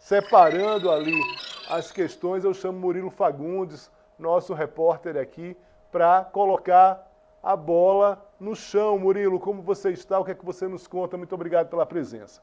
separando ali as questões, eu chamo Murilo Fagundes, nosso repórter aqui, para colocar a bola no chão. Murilo, como você está? O que é que você nos conta? Muito obrigado pela presença.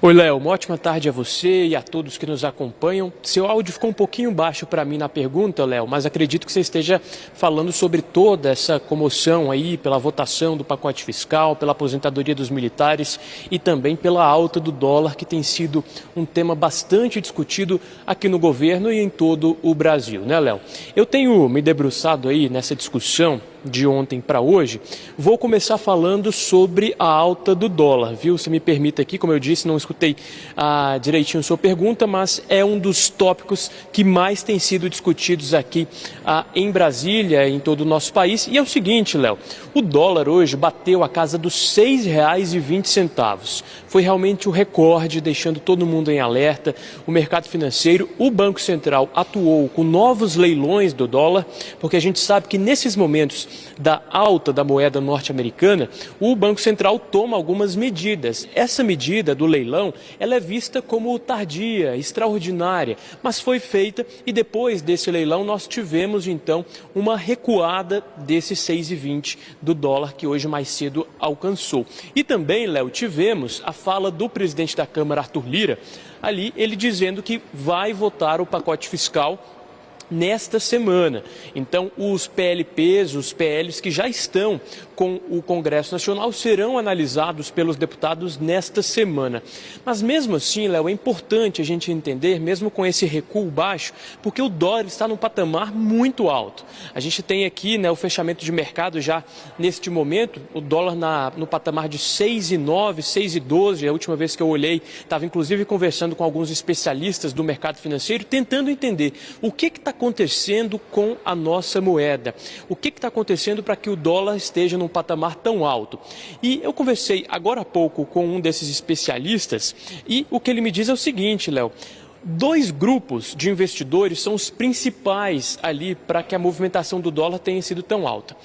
Oi, Léo, uma ótima tarde a você e a todos que nos acompanham. Seu áudio ficou um pouquinho baixo para mim na pergunta, Léo, mas acredito que você esteja falando sobre toda essa comoção aí pela votação do pacote fiscal, pela aposentadoria dos militares e também pela alta do dólar, que tem sido um tema bastante discutido aqui no governo e em todo o Brasil, né, Léo? Eu tenho me debruçado aí nessa discussão de ontem para hoje. Vou começar falando sobre a alta do dólar, viu? Se me permita aqui, como eu disse, não escutei direitinho a sua pergunta, mas é um dos tópicos que mais tem sido discutidos aqui em Brasília, em todo o nosso país. E é o seguinte, Léo, o dólar hoje bateu a casa dos R$ 6,20. Foi realmente o recorde, deixando todo mundo em alerta. O mercado financeiro, o Banco Central atuou com novos leilões do dólar, porque a gente sabe que nesses momentos da alta da moeda norte-americana, o Banco Central toma algumas medidas. Essa medida do leilão, ela é vista como tardia, extraordinária, mas foi feita e depois desse leilão nós tivemos então uma recuada desses 6,20 do dólar que hoje mais cedo alcançou. E também, Léo, tivemos a fala do presidente da Câmara, Arthur Lira, ali ele dizendo que vai votar o pacote fiscal nesta semana. Então, os PLPs, os PLs que já estão com o Congresso Nacional serão analisados pelos deputados nesta semana. Mas mesmo assim, Léo, é importante a gente entender, mesmo com esse recuo baixo, porque o dólar está num patamar muito alto. A gente tem aqui, né, o fechamento de mercado já neste momento, o dólar no patamar de 6,09, 6,12, a última vez que eu olhei, estava inclusive conversando com alguns especialistas do mercado financeiro, tentando entender o que está acontecendo com a nossa moeda. O que está acontecendo para que o dólar esteja num patamar tão alto? E eu conversei agora há pouco com um desses especialistas e o que ele me diz é o seguinte, Léo. Dois grupos de investidores são os principais ali para que a movimentação do dólar tenha sido tão alta.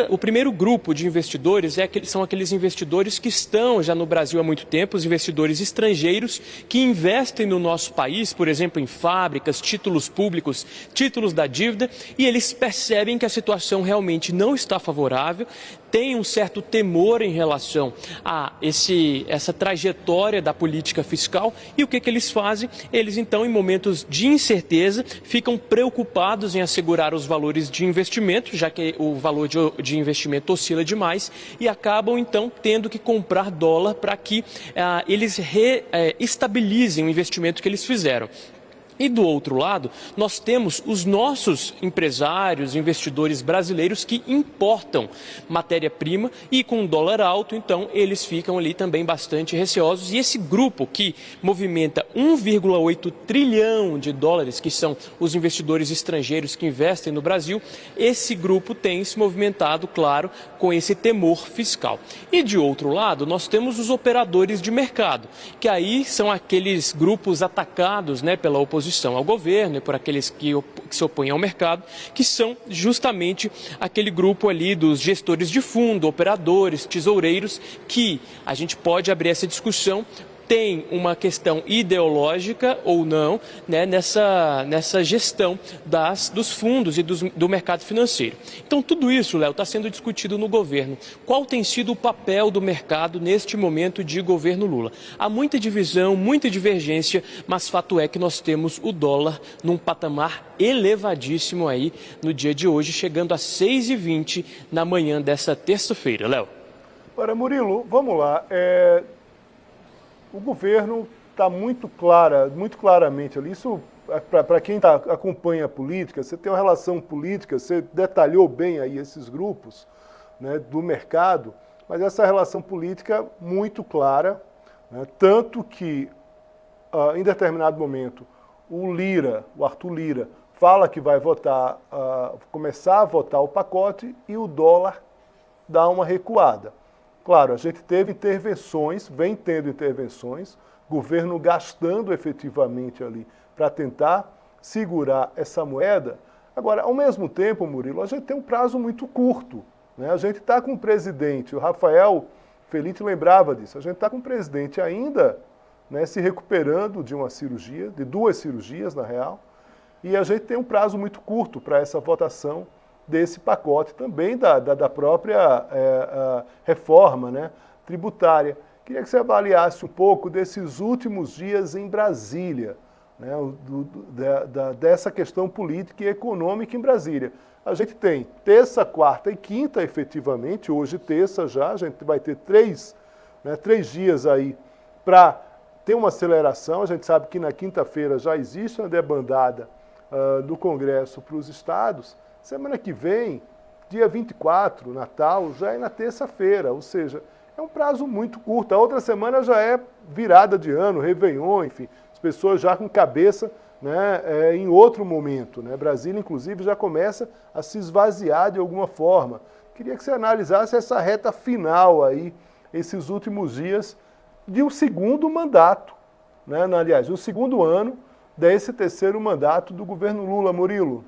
O primeiro grupo de investidores são aqueles investidores que estão já no Brasil há muito tempo, os investidores estrangeiros que investem no nosso país, por exemplo, em fábricas, títulos públicos, títulos da dívida, e eles percebem que a situação realmente não está favorável, tem um certo temor em relação a essa trajetória da política fiscal e o que eles fazem? Eles então, em momentos de incerteza, ficam preocupados em assegurar os valores de investimento, já que o valor de investimento oscila demais e acabam então tendo que comprar dólar para que eles estabilizem o investimento que eles fizeram. E do outro lado, nós temos os nossos empresários, investidores brasileiros que importam matéria-prima e com dólar alto, então eles ficam ali também bastante receosos. E esse grupo que movimenta 1,8 trilhão de dólares, que são os investidores estrangeiros que investem no Brasil, esse grupo tem se movimentado, claro, com esse temor fiscal. E de outro lado, nós temos os operadores de mercado, que aí são aqueles grupos atacados, né, pela oposição ao governo e por aqueles que se opõem ao mercado, que são justamente aquele grupo ali dos gestores de fundo, operadores, tesoureiros, que a gente pode abrir essa discussão, tem uma questão ideológica ou não, né, nessa gestão dos fundos e do mercado financeiro. Então tudo isso, Léo, está sendo discutido no governo. Qual tem sido o papel do mercado neste momento de governo Lula? Há muita divisão, muita divergência, mas fato é que nós temos o dólar num patamar elevadíssimo aí no dia de hoje, chegando a 6,20 na manhã dessa terça-feira, Léo. Ora, Murilo, vamos lá. O governo está muito claramente ali. Isso, para quem acompanha a política, você tem uma relação política, você detalhou bem aí esses grupos, né, do mercado, mas essa relação política muito clara, né, tanto que, em determinado momento, o Arthur Lira, fala que vai começar a votar o pacote e o dólar dá uma recuada. Claro, a gente teve intervenções, vem tendo intervenções, governo gastando efetivamente ali para tentar segurar essa moeda. Agora, ao mesmo tempo, Murilo, a gente tem um prazo muito curto, né? A gente está com o presidente, o Rafael Felipe lembrava disso. A gente está com o presidente ainda, né, se recuperando de uma cirurgia, de 2 cirurgias, na real, e a gente tem um prazo muito curto para essa votação desse pacote também da própria reforma, né, tributária. Queria que você avaliasse um pouco desses últimos dias em Brasília, né, dessa questão política e econômica em Brasília. A gente tem terça, quarta e quinta, efetivamente, hoje terça já, a gente vai ter 3 dias aí para ter uma aceleração. A gente sabe que na quinta-feira já existe uma debandada do Congresso para os estados. Semana que vem, dia 24, Natal, já é na terça-feira, ou seja, é um prazo muito curto. A outra semana já é virada de ano, Réveillon, enfim, as pessoas já com cabeça, né, em outro momento, né? Brasília, inclusive, já começa a se esvaziar de alguma forma. Queria que você analisasse essa reta final aí, esses últimos dias de um segundo mandato, né? Aliás, o segundo ano desse terceiro mandato do governo Lula. Murilo.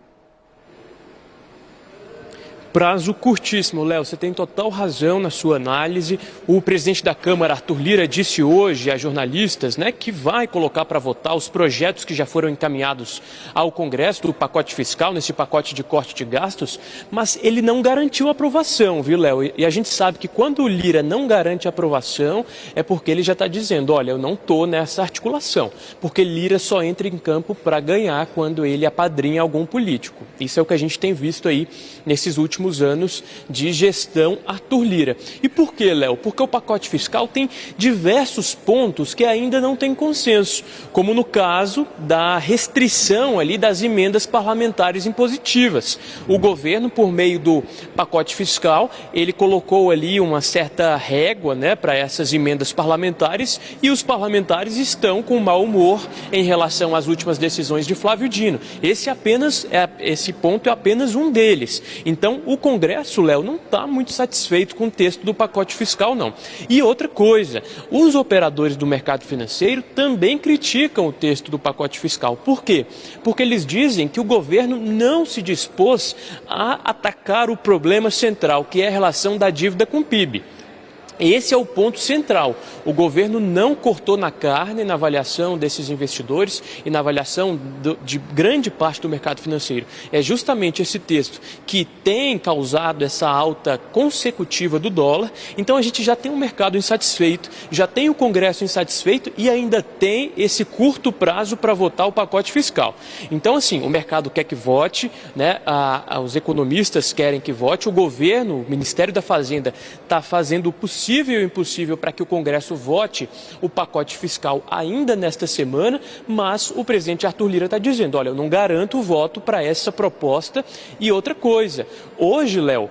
Prazo curtíssimo, Léo, você tem total razão na sua análise. O presidente da Câmara, Arthur Lira, disse hoje a jornalistas, né, que vai colocar para votar os projetos que já foram encaminhados ao Congresso do pacote fiscal, nesse pacote de corte de gastos, mas ele não garantiu aprovação, viu, Léo? E a gente sabe que quando o Lira não garante aprovação, é porque ele já está dizendo, olha, eu não estou nessa articulação, porque Lira só entra em campo para ganhar quando ele apadrinha algum político. Isso é o que a gente tem visto aí nesses últimos anos de gestão Arthur Lira. E por quê, Léo? Porque o pacote fiscal tem diversos pontos que ainda não tem consenso, como no caso da restrição ali das emendas parlamentares impositivas. O governo, por meio do pacote fiscal, ele colocou ali uma certa régua, né, para essas emendas parlamentares, e os parlamentares estão com mau humor em relação às últimas decisões de Flávio Dino. Esse ponto é apenas um deles. Então, o Congresso, Léo, não está muito satisfeito com o texto do pacote fiscal, não. E outra coisa, os operadores do mercado financeiro também criticam o texto do pacote fiscal. Por quê? Porque eles dizem que o governo não se dispôs a atacar o problema central, que é a relação da dívida com o PIB. Esse é o ponto central. O governo não cortou na carne na avaliação desses investidores e na avaliação de grande parte do mercado financeiro. É justamente esse texto que tem causado essa alta consecutiva do dólar. Então a gente já tem um mercado insatisfeito, já tem o Congresso insatisfeito e ainda tem esse curto prazo para votar o pacote fiscal. Então, assim, o mercado quer que vote, né? Os economistas querem que vote, o governo, o Ministério da Fazenda, está fazendo o possível e o impossível para que o Congresso vote o pacote fiscal ainda nesta semana, mas o presidente Arthur Lira está dizendo, olha, eu não garanto o voto para essa proposta. E outra coisa, hoje, Léo,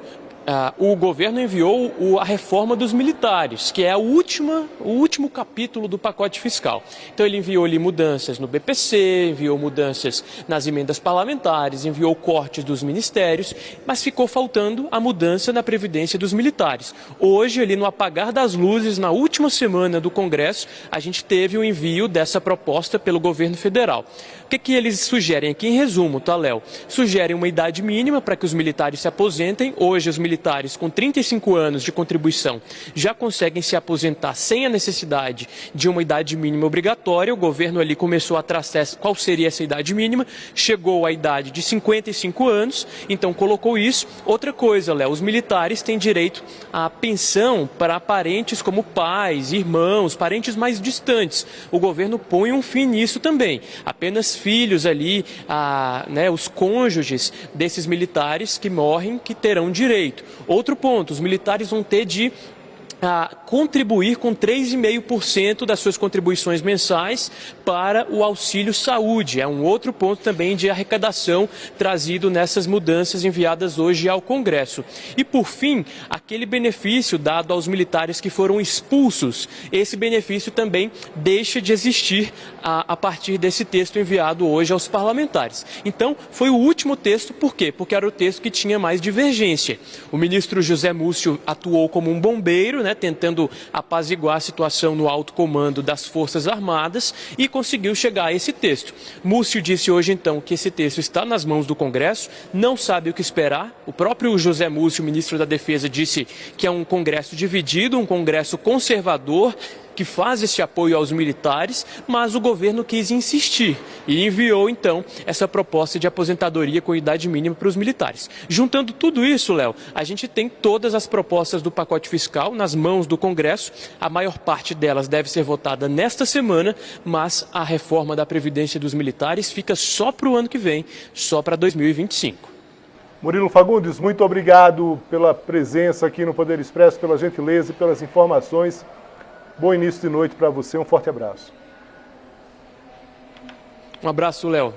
o governo enviou a reforma dos militares, que é o último capítulo do pacote fiscal. Então ele enviou ali mudanças no BPC, enviou mudanças nas emendas parlamentares, enviou cortes dos ministérios, mas ficou faltando a mudança na Previdência dos militares. Hoje, ali no apagar das luzes, na última semana do Congresso, a gente teve o envio dessa proposta pelo governo federal. O que eles sugerem aqui em resumo, tá, Léo? Sugerem uma idade mínima para que os militares se aposentem. Hoje, os militares com 35 anos de contribuição já conseguem se aposentar sem a necessidade de uma idade mínima obrigatória. O governo ali começou a traçar qual seria essa idade mínima, chegou à idade de 55 anos, então colocou isso. Outra coisa, Léo, os militares têm direito à pensão para parentes como pais, irmãos, parentes mais distantes. O governo põe um fim nisso também. Apenas filhos ali, os cônjuges desses militares que morrem, que terão direito. Outro ponto, os militares vão ter de contribuir com 3,5% das suas contribuições mensais para o auxílio saúde. É um outro ponto também de arrecadação trazido nessas mudanças enviadas hoje ao Congresso. E por fim, aquele benefício dado aos militares que foram expulsos, esse benefício também deixa de existir a partir desse texto enviado hoje aos parlamentares. Então, foi o último texto, por quê? Porque era o texto que tinha mais divergência. O ministro José Múcio atuou como um bombeiro, né? né, tentando apaziguar a situação no alto comando das Forças Armadas e conseguiu chegar a esse texto. Múcio disse hoje, então, que esse texto está nas mãos do Congresso, não sabe o que esperar. O próprio José Múcio, ministro da Defesa, disse que é um Congresso dividido, um Congresso conservador, que faz esse apoio aos militares, mas o governo quis insistir e enviou, então, essa proposta de aposentadoria com idade mínima para os militares. Juntando tudo isso, Léo, a gente tem todas as propostas do pacote fiscal nas mãos do Congresso. A maior parte delas deve ser votada nesta semana, mas a reforma da Previdência dos militares fica só para o ano que vem, só para 2025. Murilo Fagundes, muito obrigado pela presença aqui no Poder Expresso, pela gentileza e pelas informações. Bom início de noite para você, um forte abraço. Um abraço, Léo.